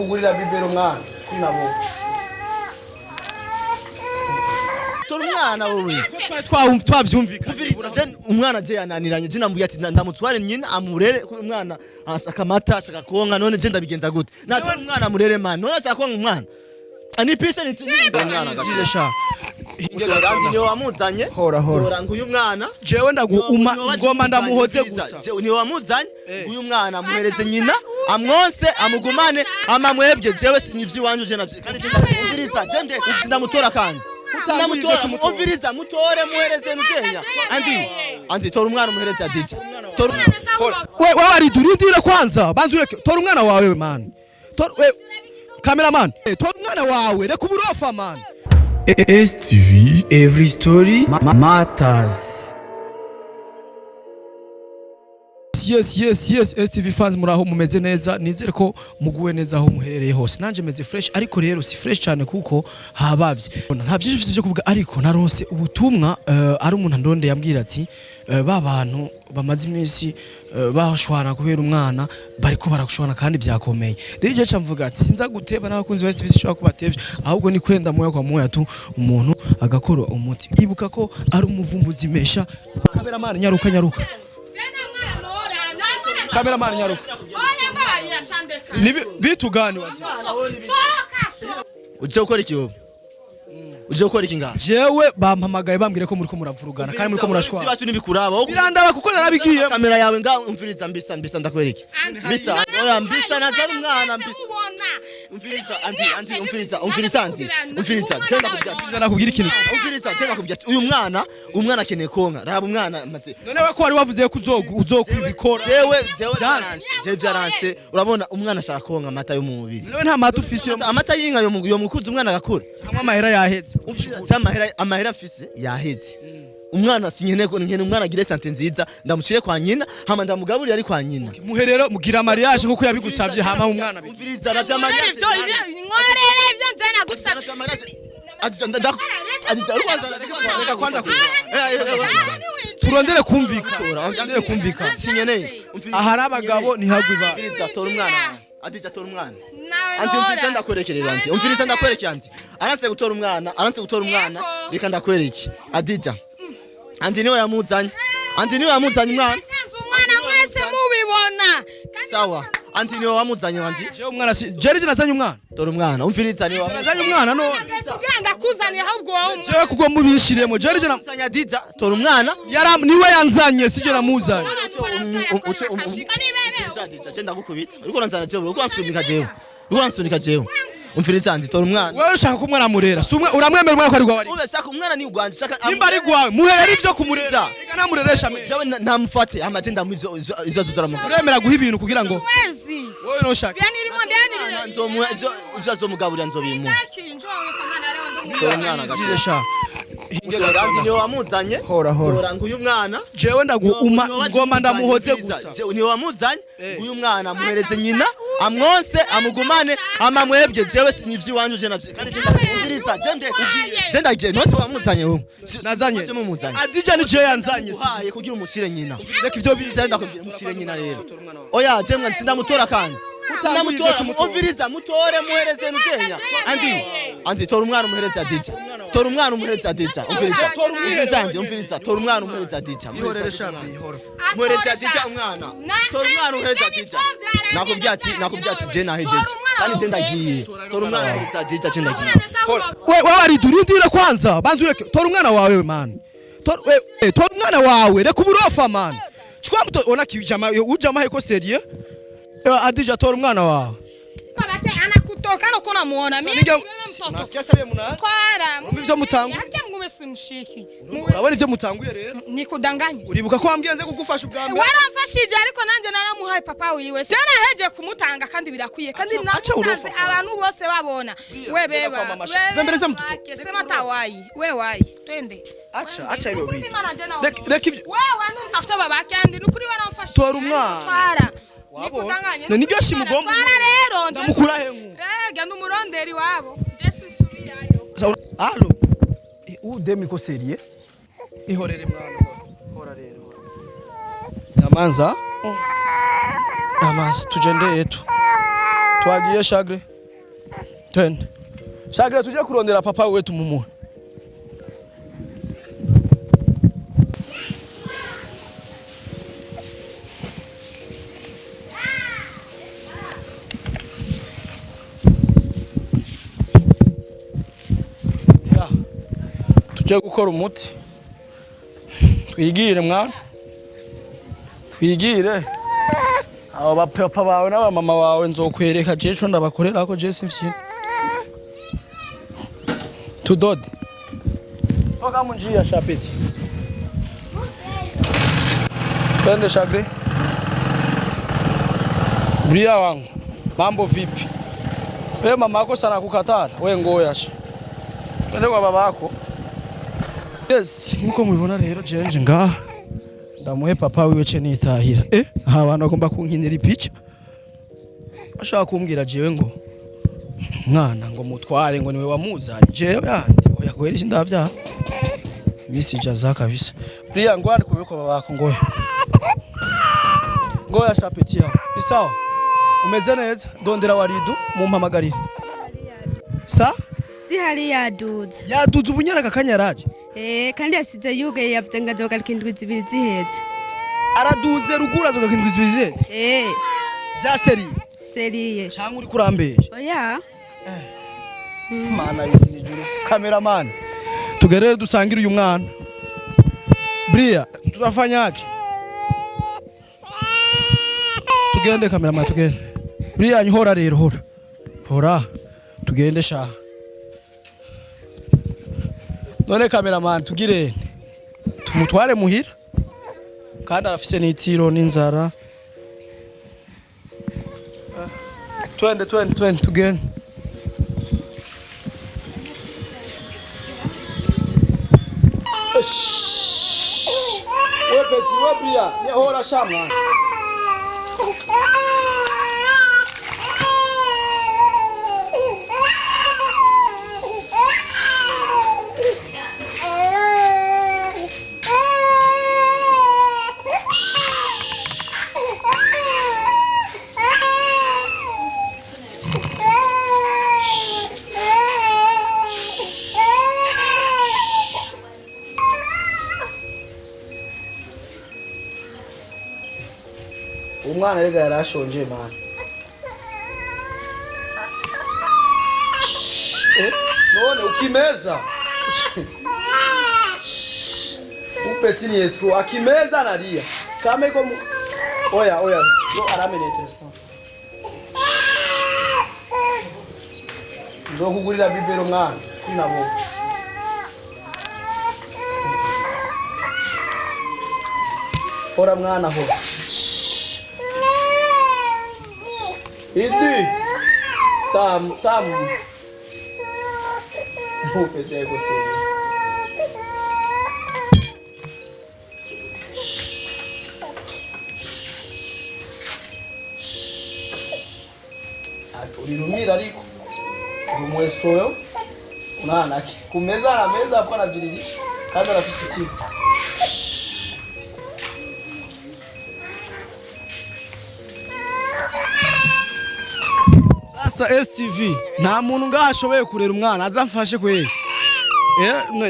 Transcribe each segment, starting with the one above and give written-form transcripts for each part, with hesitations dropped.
kugurira bibero mwana nabo tora umwana wowe twavyumvika umwana je yananiranye je nambuye ati ndamutware nyina amurere umwana akamata ashaka konka none je ndabigenza gute natora umwana amurere man none ashaka konka umwana ani pisa ni umwana gaziresha kandi niyo wamuzanye hora nguyu mwana jewe ngoma ndamuhoze gusa niyo wamuzanye nguyu mwana amuhereze nyina amwonse amugumane amamwebye jewe sinivyi wanje je navyo kandi je ndamuviriza je nde ndamutora kandi umviriza mutore muhereze nuzenya andi tora umwana umuhereze Adija tora we Waridu rindire kwanza banzureke tora umwana wawe man tora we cameraman tora umwana wawe reka uburofa man STV every story matters. Yes STV fans muraho mumeze neza nizere ko muguwe neza aho muherereye hose nanje meze fresh ariko rero si fresh cyane kuko habavye nta byinshi byo kuvuga ariko naronse ubutumwa ari umuntu ndonde yambwira ati ba bantu bamaze iminsi bashwana kubera umwana bariko baragushwana kandi byakomeye rero je camvuga ati sinza guteba n'abakunzi ba STV shaka kubatevye ahubwo ni kwenda moya kwa moya tu umuntu agakora umuti ibuka ko ari umuvumbuzi mesha cameraman nyaruka Cameraman nyaruka. Ni bitu gani wasi? Uje ukora iki wowe? Uje ukora iki ngaha? Jewe bampamagaye bambwire ko muri ko muravurugana kandi muri ko murashwana. Sibacu nibikuraba. Birandaba kuko narabigiye. Kamera yawe nga umviriza mbisa ndakwereke. Mbisa nazana umwana mbisa. Umviriza cyenda kubyatira nakubwira ikintu. Umviriza cyenda kubyatira uyu umwana akeneye konka raba umwana maze. None we ko wari wavuze ko uzokwibikora. Jewe byaranse urabona umwana ashaka konka amata yo mu mubiri. None nta mata ufise amata y'inka yo mukuzi umwana agakura. Hamwe amahera yaheze. Amahera afise yaheze. Umwana sinyene ko nkene umwana agire sante nziza ndamucire kwa nyina hama ndamugaburira ari kwa nyina muherero mugira mariage nkuko yabigusavye hama umwana umviriza raja mariage ngorere ivyo nzana gusavye Adija reka kwanza turondere kumvika sinyene ahari abagabo ntihagwe ba tora umwana Adija tora umwana anti umviriza ndakwerekerera anti umviriza ndakwerekera anti aranse gutora umwana reka ndakwereke Adija anti niwe yamuzanye umwana mwese mubibona sawa anti niwe wamuzanye anti je umwana je nazanye umwana tora umwana umviriza niwe wamuzanye umwana none kugira ndakuzaniye ahubwo wawe je kuko mubishiremo je namuzanye Adija tora umwana niwe yanzanye sije namuzanye Adija je ndagukubita uriko ranzana je uriko ransunika jewe umviriza andi tora umwana wewe ushaka ko umwana murera si umwe uramwemera umwana ko ari gwawe urashaka umwana ni ugwanje shaka nimba ari gwawe muherera ivyo kumureza ega namureresha jewe namufate amaje ndamuzo izo zaramuga uremera guha ibintu kugira ngo wewe no shaka uzazomugaburira nzobimu tora umwana gaziresha kandi niyo wamuzanye tora nguyu mwana jewe ngoma ndamuhoze gusa niyo wamuzanye uyu mwana amuhereze nyina amwonse amugumane amamwebye jewe sinivyi wanje je navyo kandi umviriza je ndagiye nose wamuzanye wowe nazanye Adija ni je yanzanye siye kugira umushire nyina reka ivyo biza ndakubwira umushire nyina rero oya je mwana sindamutora kandi sindamutora umviriza mutore muhereze nuzenya andi tora umwana umuhereze Adija tora umwana umuhereze Adija umviriza tora umwana umuhereze Adija muhereze Adija umwana tora umwana umuhereze Adija nakubyati je nahejeje kandi je ndagiye tora umwana umuhereze Adija je ndagiye we Waridu rindire kwanza banzureke tora umwana wawe man tora umwana wawe reka uburofa man chukua mto ona kijama ujama heko serie Adija tora umwana wawe Babate anakutoka no kuna muona mimi nasikia sabe munazi kwara umva ivyo mutangu yake ngume simshiki urabona ivyo mutanguye rero nikudanganya uribuka ko wambwiye kugufasha ubwambere waramfashije ariko nanje naramuhaye papa wiwe cyane heje kumutanga kandi birakwiye kandi namukaze abantu bose babona we beba bembereza mututo sema tawayi we wayi twende acha ibyo reka ivyo wewe ntafuta babake andi nukuri waramfashije tora umwana nikudanganya niryo shimugomba rero ndamukura hengu genda umuronderi wabo ndese subirayo allo udemi ko serie ihorere mwana hora rero Amanza tujende yetu twagiye shagre Twende. Shagira tuje kurondera papa wewe tumumuhe. Ya. Tuje gukora umuti. Twigire mwana. Twigire. Abo bapapa bawe n'abamama wawe nzokwereka jeco ndabakorera ko je simfye. Tudode. Toka munjia shapeti. Twende Shagre. Bria wangu. Mambo vipi? Wewe mama yako sana kukatara. Wewe ngoyasha. Twende kwa baba yako. Yes, nkuko mubibona rero jeje ngaha. Ndamuhe papa wiwe ce nitahira. Aha abantu bagomba kunkinira ipica. Ashaka kumbwira jewe ngo mwana ngo mutware ngo niwe wamuzanye. Jewe yandi oya kwera iki ndavya. Misi jaza kabisa. Bria ngwani kubiko babako ngoya. Ngoya shapeti yawe. Isawa. Umeze neza? Ndondera Waridu mumpamagarire. Sa? Si hari yaduze. Yaduze ubunyana kakanyaraje. Kandi yasize yuge yavuze ngo azoga kindwi zibiri zihetse. Araduze rugura azoga kindwi zibiri zihetse. Vya Seriye. Cyangwa uri kurambeye. Oya. Mana bisi nijuru. Cameraman. Tugerere dusangire uyu mwana. Bria, tutafanyaje? Tugende cameraman tugende. Bria nyihora rero hora. Hora. Tugende sha. None cameraman tugire. Tumutware muhira. Kandi arafise n'itiro n'inzara. Twende tugende. Wewe peti wewe Bria, ni hora shamwa. Umwana rega yarashonje man. None ukimeza. Upeti ni escrow akimeza nalia. Kama iko oya. Yo aramenete. Nzo kugurira bibero mwana. Sinabo. Ora mwana ho. Idi. Tam. Upeti ego seri. Urirumira ariko rumwestoyo mwana kumeza na meza hapo anajiriri kandi arafise ikigo. Asa STV nta muntu ngahashoboye kurera umwana azamfashe kweli.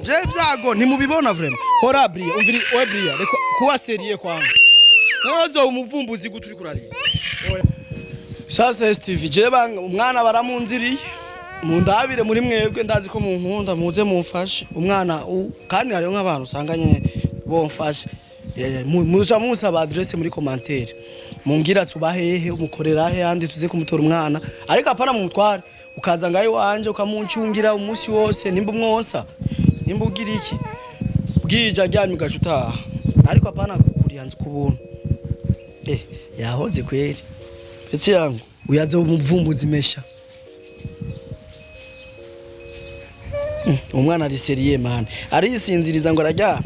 Je vyago ntimubibona vraiment. Hora Bria umviri we Bria reko kuwa serie kwanza. Nazo umuvumbuzi guturi kurarira. Sasa STV je banga umwana baramunziriye mundabire muri mwebwe ndazi ko munkunda muze mumfashe umwana kandi hariyo nk'abantu usanga nyene bomfashe muja musaba adresse muri commentaire mungira tubahehe umukorera he andi tuze kumutora umwana ariko apana mu mutware ukaza ngaye wanje ukamuncungira umunsi wose nimba umwosa nimba ugira iki bwija ryamye gacuta ariko apana kukuriyanza kubuntu yahoze kweli Peti yangu uyazo umuvumbuzi mesha. Umwana ari seriye man. Arisinziriza ngo arajya.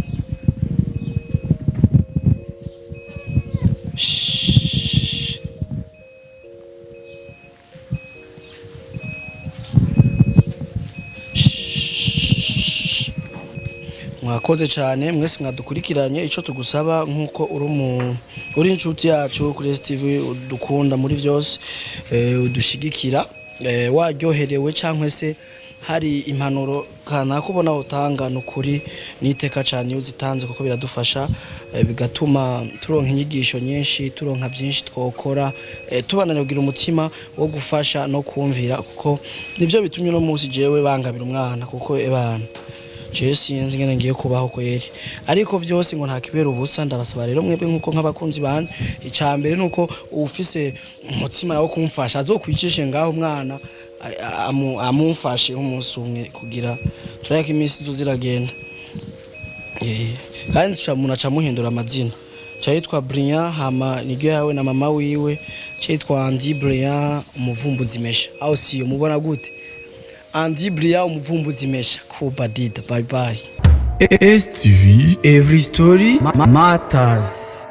Mwakoze cyane mwese mwadukurikiranye ico tugusaba nkuko uri inshuti yacu kuri STV udukunda muri byose udushigikira waryoherewe cyangwa se hari impanuro kana kubona utanga nukuri niteka cyane iyo zitanze kuko biradufasha bigatuma turonka inyigisho nyinshi turonka byinshi twokora tubananyogira umutima wo gufasha no kumvira kuko nivyo bitumye no musi jewe bangabira umwana kuko ebana je sinzi ngene ngiye kubaho ko yeri ariko vyose ngo ntakibera ubusa ndabasaba rero mwebwe nkuko nk'abakunzi bane icambere nuko ufise umutima wo kumfasha azokwicishe ngaho umwana amumfashe umunsi umwe kugira turayaka iminsi ziragenda kandi munaca muhindura amazina cyitwa Brilliant hama niryo yawe na mama wiwe cyitwa Andi Brilliant umuvumbuzi mesha aho siyo mubona gute Andi Brilliant umuvumbuzi mesha kubadida bye bye STV every story matters.